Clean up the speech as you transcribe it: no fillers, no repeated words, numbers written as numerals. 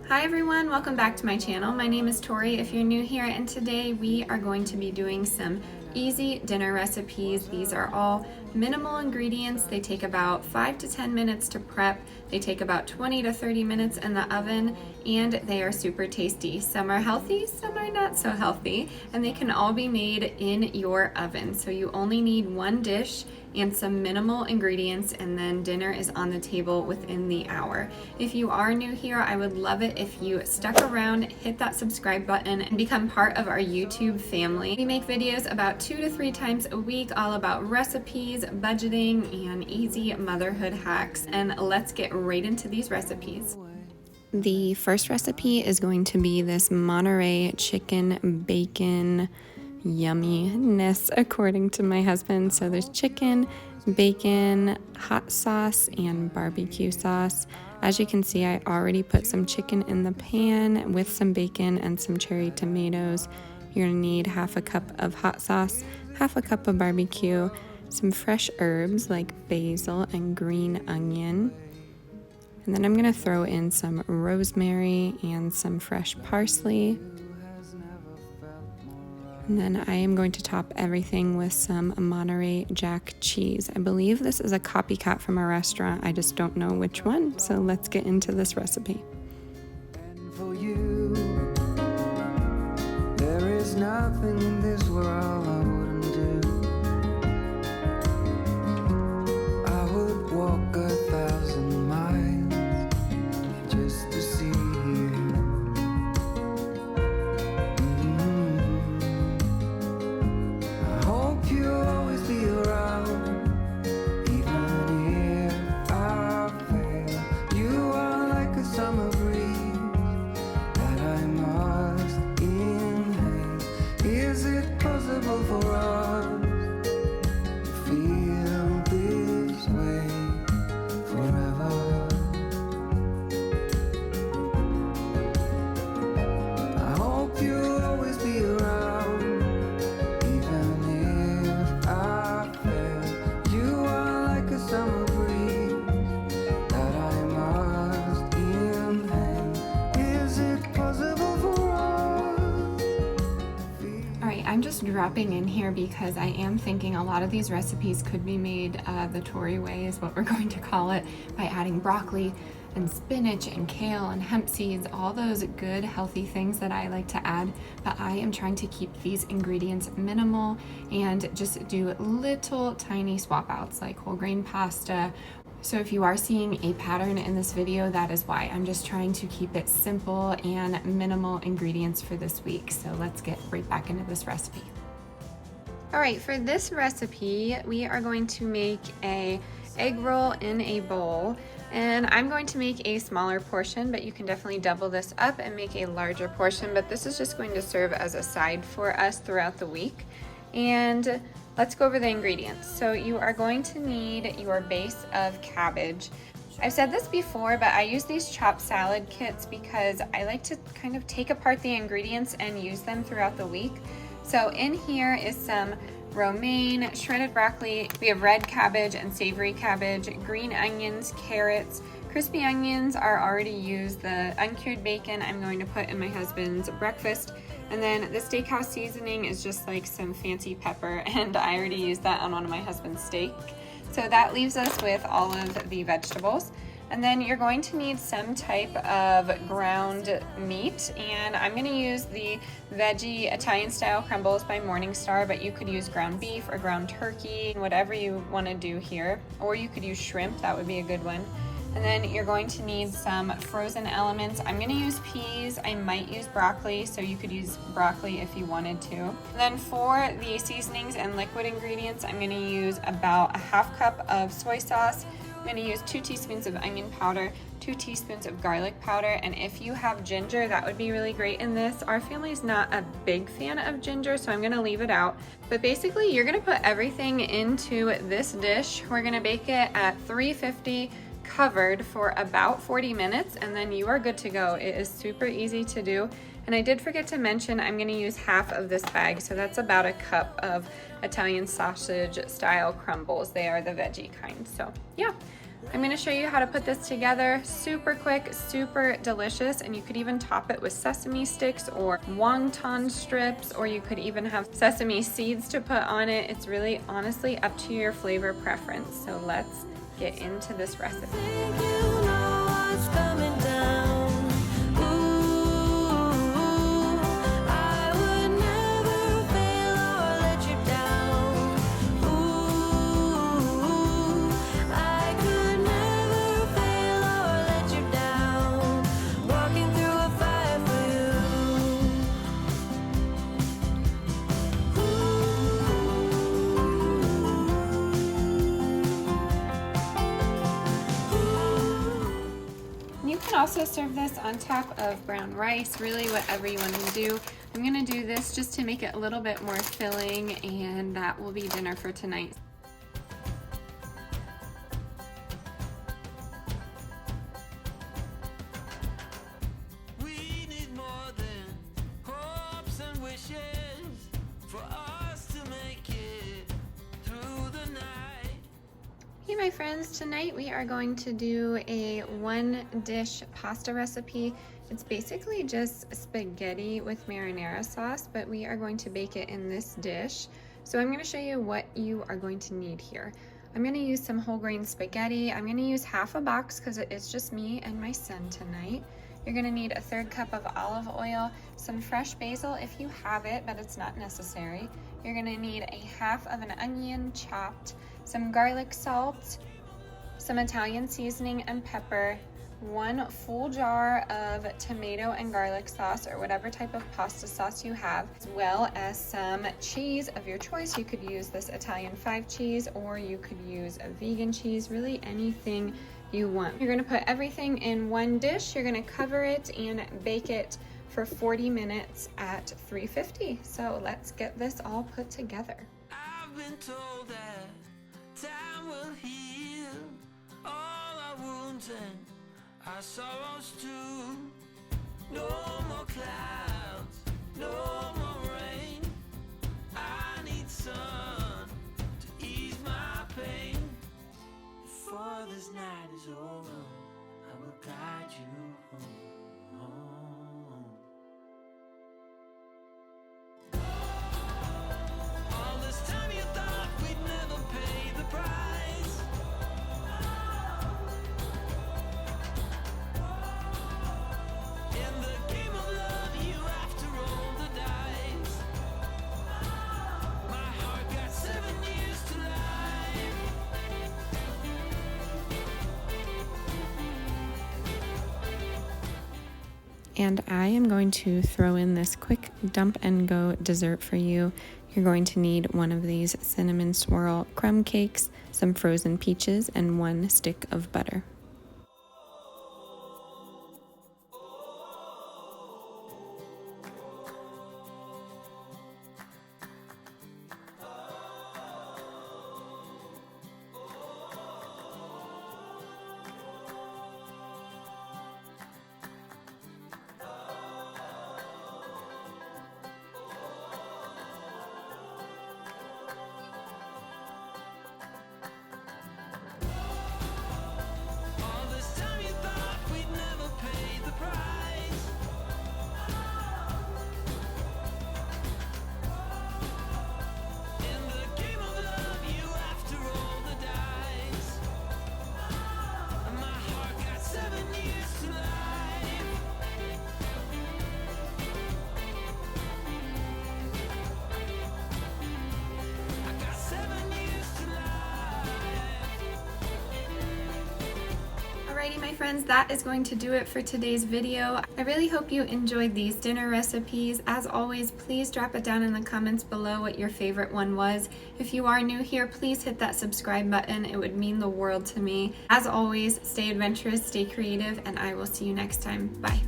Hi everyone, welcome back to my channel. My name is Tori if you're new here, and today we are going to be doing some easy dinner recipes. These are all minimal ingredients. They take about 5 to 10 minutes to prep. They take about 20 to 30 minutes in the oven, and they are super tasty. Some are healthy, some are not so healthy, and they can all be made in your oven. So you only need one dish and some minimal ingredients, and then dinner is on the table within the hour. If you are new here, I would love it if you stuck around, hit that subscribe button, and become part of our YouTube family. We make videos about 2 to 3 times a week, all about recipes, budgeting, and easy motherhood hacks. And let's get right into these recipes. The first recipe is going to be this Monterey Chicken bacon yumminess, according to my husband. So there's chicken, bacon, hot sauce, and barbecue sauce. As you can see, I already put some chicken in the pan with some bacon and some cherry tomatoes. You're gonna need half a cup of hot sauce, half a cup of barbecue, some fresh herbs like basil and green onion. And then I'm gonna throw in some rosemary and some fresh parsley. And then I am going to top everything with some Monterey Jack cheese. I believe this is a copycat from a restaurant. I just don't know which one. So let's get into this recipe. And for you, there is nothing in this world I wouldn't do. I would walk 1,000 miles just to see you. I'm just dropping in here because I am thinking a lot of these recipes could be made the Tory way, is what we're going to call it, by adding broccoli and spinach and kale and hemp seeds, all those good healthy things that I like to add. But I am trying to keep these ingredients minimal and just do little tiny swap outs like whole grain pasta. So if you are seeing a pattern in this video, that is why. I'm just trying to keep it simple and minimal ingredients for this week. So let's get right back into this recipe. All right, for this recipe, we are going to make a egg roll in a bowl. And I'm going to make a smaller portion, but you can definitely double this up and make a larger portion. But this is just going to serve as a side for us throughout the week. And let's go over the ingredients. So you are going to need your base of cabbage. I've said this before, but I use these chopped salad kits because I like to kind of take apart the ingredients and use them throughout the week. So in here is some romaine, shredded broccoli, we have red cabbage and savory cabbage, green onions, carrots, crispy onions are already used. The uncured bacon I'm going to put in my husband's breakfast. And then the steakhouse seasoning is just like some fancy pepper, and I already used that on one of my husband's steak. So that leaves us with all of the vegetables. And then you're going to need some type of ground meat, and I'm going to use the veggie Italian style crumbles by Morningstar, but you could use ground beef or ground turkey, whatever you want to do here, or you could use shrimp. That would be a good one. And then you're going to need some frozen elements. I'm gonna use peas. I might use broccoli, so you could use broccoli if you wanted to. And then for the seasonings and liquid ingredients, I'm gonna use about a half cup of soy sauce. I'm gonna use 2 teaspoons of onion powder, 2 teaspoons of garlic powder, and if you have ginger, that would be really great in this. Our family's not a big fan of ginger, so I'm gonna leave it out. But basically, you're gonna put everything into this dish. We're gonna bake it at 350 covered for about 40 minutes, and then you are good to go. It is super easy to do. And I did forget to mention I'm going to use half of this bag, so that's about a cup of Italian sausage style crumbles. They are the veggie kind. So yeah, I'm gonna show you how to put this together. Super quick, super delicious, and you could even top it with sesame sticks or wonton strips, or you could even have sesame seeds to put on it. It's really honestly up to your flavor preference. So let's get into this recipe. You can also serve this on top of brown rice, really whatever you want to do. I'm going to do this just to make it a little bit more filling, and that will be dinner for tonight. We need more than hopes and wishes for us to make it through the night. Hey my friends, tonight we are going to do a one dish pasta recipe. It's basically just spaghetti with marinara sauce, but we are going to bake it in this dish. So I'm going to show you what you are going to need here. I'm going to use some whole grain spaghetti. I'm going to use half a box because it's just me and my son tonight. You're going to need a 1/3 cup of olive oil, some fresh basil if you have it, but it's not necessary. You're going to need a 1/2 of an onion chopped, some garlic salt, some Italian seasoning and pepper, 1 full jar of tomato and garlic sauce or whatever type of pasta sauce you have, as well as some cheese of your choice. You could use this Italian 5 cheese, or you could use a vegan cheese, really anything you want. You're going to put everything in one dish. You're going to cover it and bake it for 40 minutes at 350. So let's get this all put together. I've been told that time will heal all our wounds and our sorrows too. No more clouds, no more rain. I need sun to ease my pain. Before this night is over, I will guide you home. All this time you thought we'd never pay the price. In the game of love, you have to roll the dice. My heart got 7 years to life. And I am going to throw in this quick dump and go dessert for you. You're going to need one of these cinnamon swirl crumb cakes, some frozen peaches, and 1 stick of butter. All this time you thought we'd never pay the price. In the game of love, you have to roll the dice. And my heart got 7 years to life. I got 7 years to life. Alrighty my friends, that is going to do it for today's video. I really hope you enjoyed these dinner recipes. As always, please drop it down in the comments below what your favorite one was. If you are new here, please hit that subscribe button. It would mean the world to me. As always, stay adventurous, stay creative, and I will see you next time. Bye.